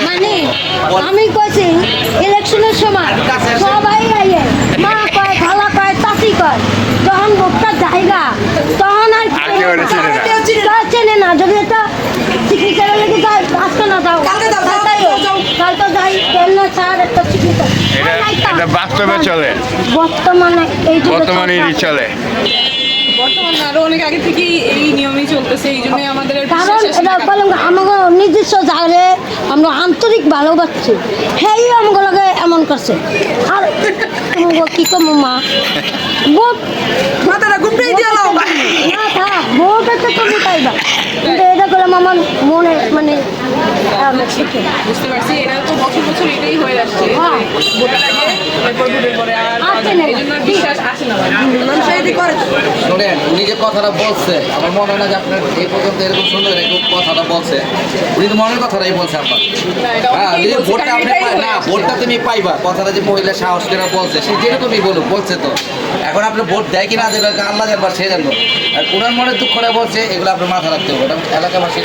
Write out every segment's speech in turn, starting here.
মানে আমি কইছি ইলেকশনের সময় সবাই আইয়ে মা কয় খালা কয় চাচি কয় যখন ভোটটা জায়গা তখন আর চেনে না যদি এটা চিকিৎসার লেগে যায় আজকে না যাও কালকে যাই না স্যার একটা চিকিৎসা এটা বাস্তবে চলে, বর্তমানে এই বর্তমানে চলে। বর্তমানে আরো অনেক আগে থেকেই এই নিয়মই চলতেছে, এই জন্যই আমাদের আর কারণ বিশ্বাস আসে না। এটা বললাম আমাকে নিজস্ব জায়গায় আমরা আন্তরিক ভালোবাসছি হেই আমাকে এমন করছে আর তোমাকে কি কম মা ভোট মাথাটা ঘুমটাই দিয়ে নাও। না থাক ভোট একটা তুমি পাইবা কিন্তু এটা করলাম আমার মনে মানে বুঝতে পারছি, এটা তো বছর বছর এটাই হয়ে আসছে, হ্যাঁ। ভোটের আগে এরপর ভোটের পরে আর আসছে না। এই জন্য আর বিশ্বাস আসে না। শোনেন, উনি যে কথাটা বলছে আমার মনে হয় না যে আপনার এই পর্যন্ত এরকম সুন্দর এরকম কথাটা বলছে। উনি তো মনের কথাটাই বলছে আপনার। না, এটা হ্যাঁ, অনেকেই যদি বলছে, ভোটটা কারণ আপনি এটাই পাই হয়ে না, আসছে। ভোটটা তুমি পাইবা, কথাটা যে মহিলা সাহস করে বলছে সে যেরকমই বলুক বলছে তো। এখন আপনি ভোট দেয় কিনা দেবে আল্লাহ জানবার সে জানবো। আর ওনার মনে দুঃখটা বলছে এগুলো আপনার মাথা রাখতে হবে। ওটা এলাকাবাসী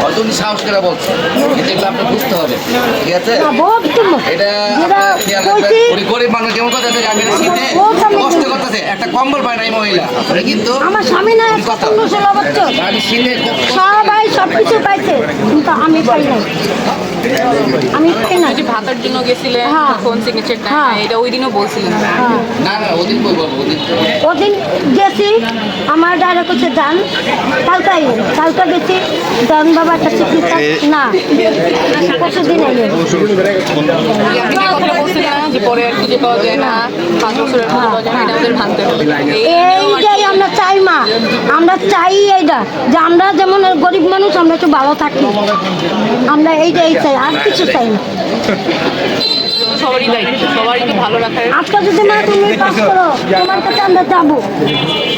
হয়তো উনি সাহস করে বলছে, কিন্তু এগুলো আপনার বুঝতে হবে, ঠিক আছে? না, ভোট তুমি এটা যেটা আপনার খেয়াল রাখবেন। বলছি উনি গরিব মানুষ যেমন কথা আছে, আমি শীতে ভোট আমি কষ্ট দিই। করতেছে, একটা কম্বল পায় না এই মহিলা। উনি কিন্তু আমার স্বামী না উনি কথা পছন্দ ছিল বাচ্চা আমি শীতে সবাই সব কিছু পাইছে কিন্তু আমি পাই নাই আমি পাই নাই যে ভাতার জন্য গেছিলেন হ্যাঁ। ফোন সিগনেচার টাইম হ্যাঁ। এটা ওই দিনও বলছিলেন। হ্যাঁ না না ওদিন কই বলবো ওদিন তো ওদিন গেছি আমার ডাইরেক্ট করছে ডান কালকাই কালকা গেছি ডান বাবা একটা চিকিৎসা না পরশু দিন এলে আপনি যে কথাটা বলছিলেন না যে পরে আর খুঁজে পাওয়া যায় না, 5 বছরের খুঁজে পাওয়া যায় না, এটা আমাদের ভাঙতে হবে। এইটাই আমরা চাই মা আমরা চাই এইটা যে আমরা যেমন গরিব মানুষ আমরা একটু ভালো থাকি আমরা এইটাই চাই আর কিছু চাই না সবারই দায়িত্ব, সবারই তো ভালো রাখার। আজকে যদি মা তুমি পাস করো তোমার কাছে আমরা যাবো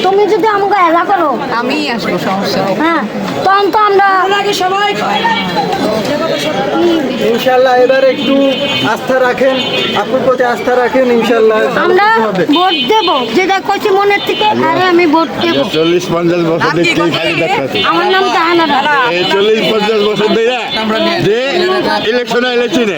তুমি যদি আমাকে এলা করো আমি আসবো, সমস্যা হবে। হ্যাঁ তখন তো আমরা সবাই ইনশাল্লাহ এবার একটু আস্থা রাখেন, আপনার প্রতি আস্থা রাখেন, ইনশাল্লাহ আমরা ভোট দেব যেটা কইছি মনের থেকে আরে আমি ভোট দেব 40-50 বছর দেখতেই খালি দেখাচ্ছে। আমার নাম জাহানারা এই 40-50 বছর ধরে যে ইলেকশনে